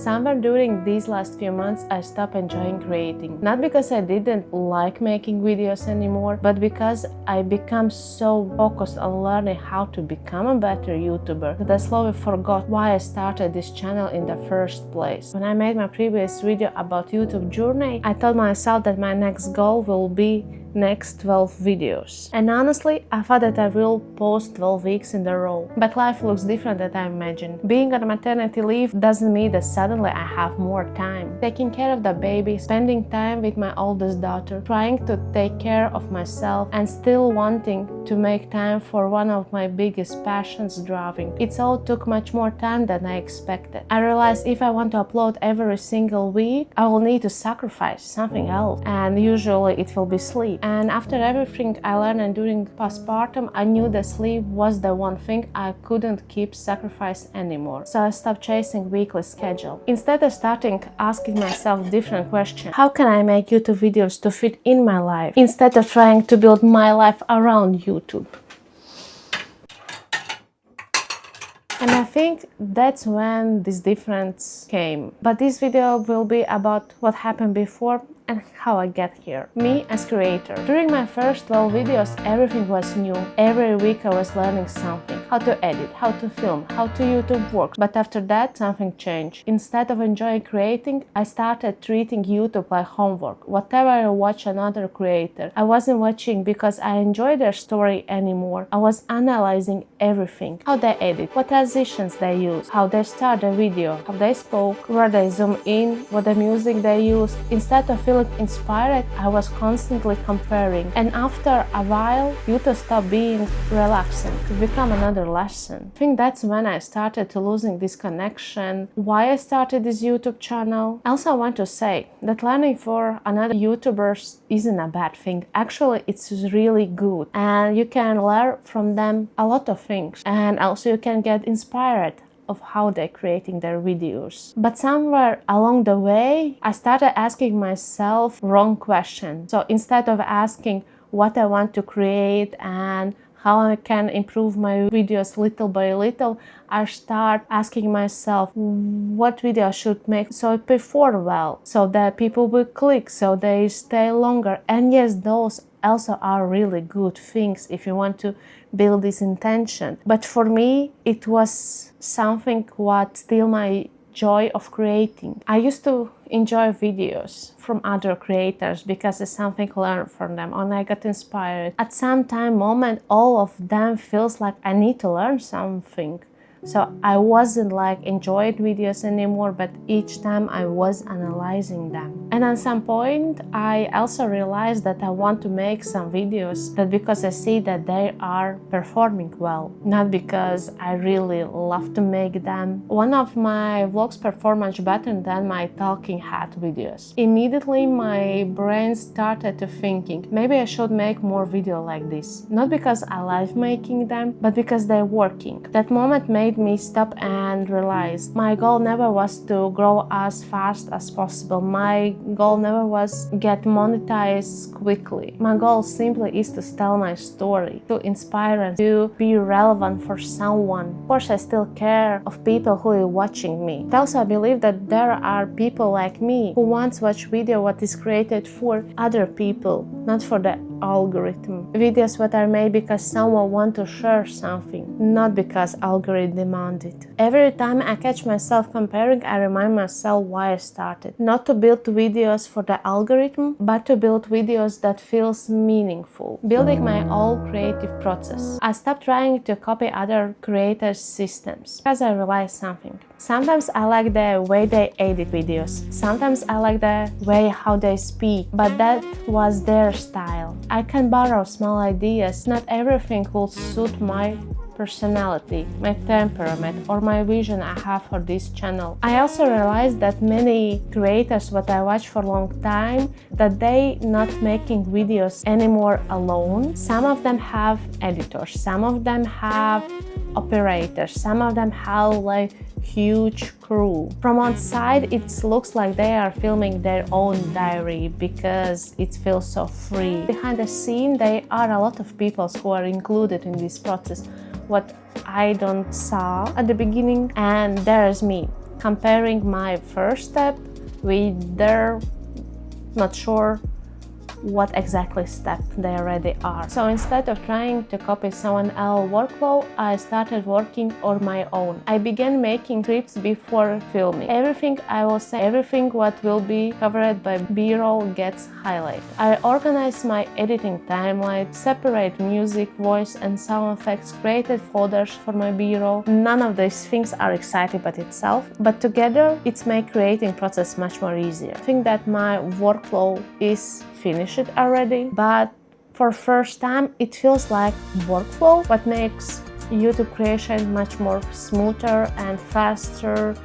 Somewhere during these last few months, I stopped enjoying creating. Not because I didn't like making videos anymore, but because I become so focused on learning how to become a better YouTuber that I slowly forgot why I started this channel in the first place. When I made my previous video about YouTube journey, I told myself that my next goal will be next 12 videos. And honestly, I thought that I will post 12 weeks in a row. But life looks different than I imagined. Being on maternity leave doesn't mean that suddenly I have more time. Taking care of the baby, spending time with my oldest daughter, trying to take care of myself, and still wanting to make time for one of my biggest passions, driving. It all took much more time than I expected. I realized if I want to upload every single week, I will need to sacrifice something else. And usually it will be sleep. And after everything I learned during postpartum, I knew that sleep was the one thing I couldn't keep sacrificing anymore. So I stopped chasing weekly schedule. Instead, I started asking myself different questions. How can I make YouTube videos to fit in my life instead of trying to build my life around YouTube? And I think that's when this difference came. But this video will be about what happened before and how I get here. Me as creator. During my first 12 videos, everything was new. Every week I was learning something. How to edit, how to film, how to YouTube works. But after that, something changed. Instead of enjoying creating, I started treating YouTube like homework. Whatever I watch another creator, I wasn't watching because I enjoy their story anymore. I was analyzing everything. How they edit, what transitions they use, how they start a video, how they spoke, where they zoom in, what the music they used. Instead of feeling inspired, I was constantly comparing. And after a while, YouTube stopped being relaxing to become another lesson. I think that's when I started to losing this connection. Why I started this YouTube channel. Also, I want to say that learning for another YouTubers isn't a bad thing. Actually, it's really good. And you can learn from them a lot of things. And also you can get inspired of how they're creating their videos. But somewhere along the way, I started asking myself wrong questions. So instead of asking what I want to create and how I can improve my videos little by little, I start asking myself what video I should make so it perform well, so that people will click, so they stay longer. And yes, those also are really good things if you want to build this intention. But for me, it was something what still my joy of creating. I used to enjoy videos from other creators because it's something learned from them and I got inspired. At some moment, all of them feels like I need to learn something. So I wasn't like enjoying videos anymore, but each time I was analyzing them. And at some point, I also realized that I want to make some videos that because I see that they are performing well, not because I really love to make them. One of my vlogs performed much better than my talking head videos. Immediately, my brain started to thinking, maybe I should make more videos like this. Not because I like making them, but because they're working. That moment made me stop and realize my goal never was to grow as fast as possible. My goal never was get monetized quickly. My goal simply is to tell my story, to inspire and to be relevant for someone. Of course, I still care of people who are watching me. But also, I believe that there are people like me who want to watch video what is created for other people, not for the algorithm. Videos what are made because someone want to share something, not because algorithm demand it. Every time I catch myself comparing, I remind myself why I started. Not to build videos for the algorithm, but to build videos that feels meaningful. Building my own creative process. I stopped trying to copy other creators' systems because I realized something. Sometimes I like the way they edit videos. Sometimes I like the way how they speak, but that was their style. I can borrow small ideas. Not everything will suit my personality, my temperament, or my vision I have for this channel. I also realized that many creators what I watch for a long time, that they not making videos anymore alone. Some of them have editors, some of them have operators, some of them have like huge crew. From outside it looks like they are filming their own diary because it feels so free. Behind the scene there are a lot of people who are included in this process, what I don't saw at the beginning, and there's me. comparing my first step with their not sure what exactly step they already are. So instead of trying to copy someone else's workflow, I started working on my own. I began making scripts before filming. Everything I will say, everything what will be covered by B-roll gets highlighted. I organized my editing timeline, separate music, voice and sound effects, created folders for my B-roll. None of these things are exciting by itself, but together it's make creating process much more easier. I think that my workflow is finished already, but for first time it feels like workflow, what makes YouTube creation much more smoother and faster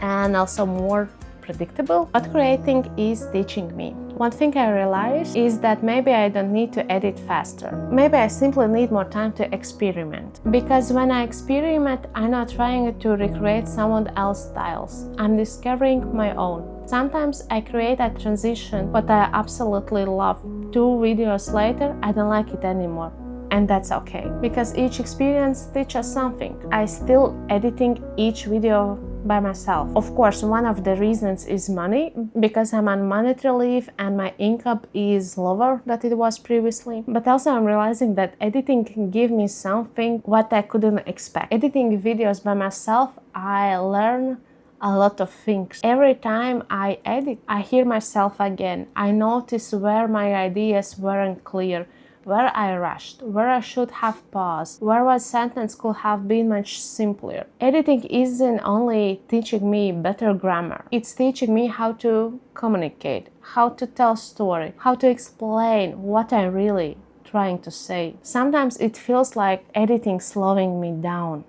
and also more predictable. What creating is teaching me. One thing I realized is that maybe I don't need to edit faster. Maybe I simply need more time to experiment. Because when I experiment, I'm not trying to recreate someone else's styles. I'm discovering my own. Sometimes I create a transition, what I absolutely love. 2 videos later, I don't like it anymore. And that's okay, because each experience teaches something. I still editing each video by myself. Of course, one of the reasons is money, because I'm on monetary leave and my income is lower than it was previously. But also I'm realizing that editing can give me something what I couldn't expect. Editing videos by myself, I learn a lot of things. Every time I edit, I hear myself again. I notice where my ideas weren't clear, where I rushed, where I should have paused, where one sentence could have been much simpler. Editing isn't only teaching me better grammar, it's teaching me how to communicate, how to tell story, how to explain what I'm really trying to say. Sometimes it feels like editing slowing me down,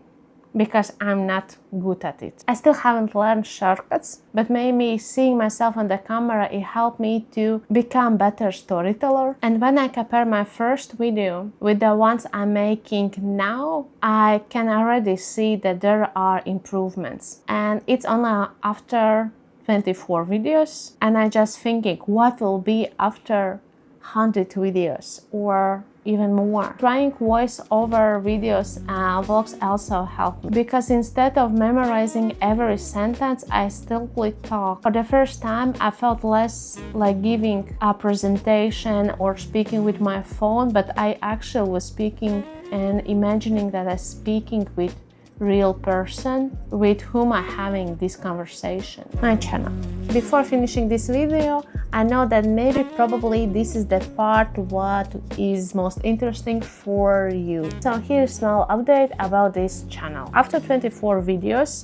because I'm not good at it. I still haven't learned shortcuts, but maybe seeing myself on the camera, it helped me to become better storyteller. And when I compare my first video with the ones I'm making now, I can already see that there are improvements. And it's only after 24 videos, and I just thinking what will be after 100 videos or even more. Trying voice-over videos and vlogs also helped me, because instead of memorizing every sentence, I still talk. For the first time, I felt less like giving a presentation or speaking with my phone, but I actually was speaking and imagining that I'm speaking with real person with whom I'm having this conversation. My channel. Before finishing this video, I know that maybe probably this is the part what is most interesting for you. So here's a small update about this channel. After 24 videos,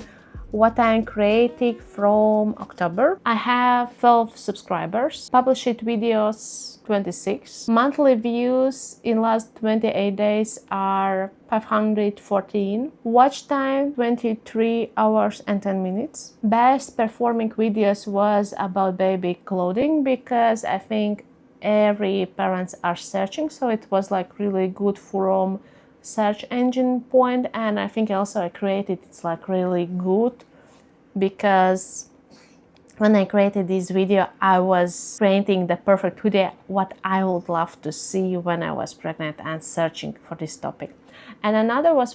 what I'm creating from October, I have 12 subscribers, published videos 26, monthly views in last 28 days are 514, watch time 23 hours and 10 minutes. Best performing videos was about baby clothing, because I think every parents are searching, so it was like really good from search engine point. And I think also I created it's like really good, because when I created this video, I was creating the perfect video what I would love to see when I was pregnant and searching for this topic. And another was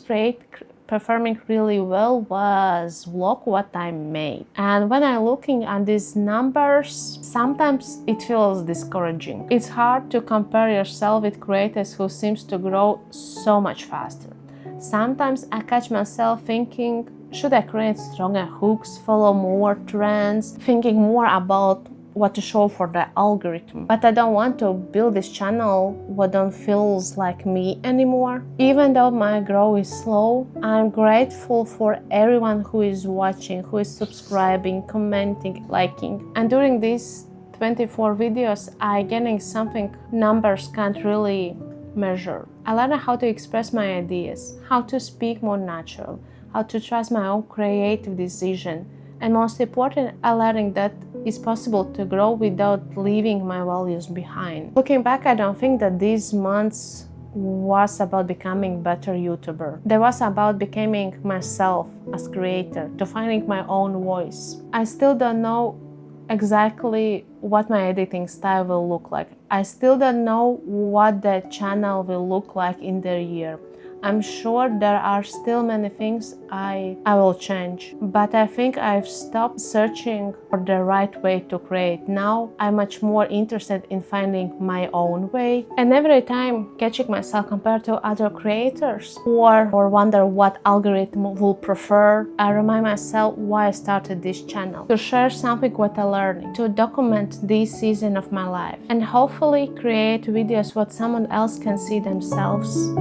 performing really well was vlog what I made. And when I'm looking at these numbers, sometimes it feels discouraging. It's hard to compare yourself with creators who seems to grow so much faster. Sometimes I catch myself thinking, should I create stronger hooks, follow more trends, thinking more about what to show for the algorithm. But I don't want to build this channel what don't feels like me anymore. Even though my growth is slow, I'm grateful for everyone who is watching, who is subscribing, commenting, liking. And during these 24 videos, I'm getting something numbers can't really measure. I learned how to express my ideas, how to speak more natural, how to trust my own creative decision, and most important, I learned that it's possible to grow without leaving my values behind. Looking back, I don't think that these months was about becoming better YouTuber. They was about becoming myself as creator, to finding my own voice. I still don't know exactly what my editing style will look like. I still don't know what the channel will look like in the year. I'm sure there are still many things I will change, but I think I've stopped searching for the right way to create. Now I'm much more interested in finding my own way, and every time catching myself compared to other creators or wonder what algorithm will prefer, I remind myself why I started this channel: to share something what I learned, to document this season of my life, and hopefully create videos what someone else can see themselves.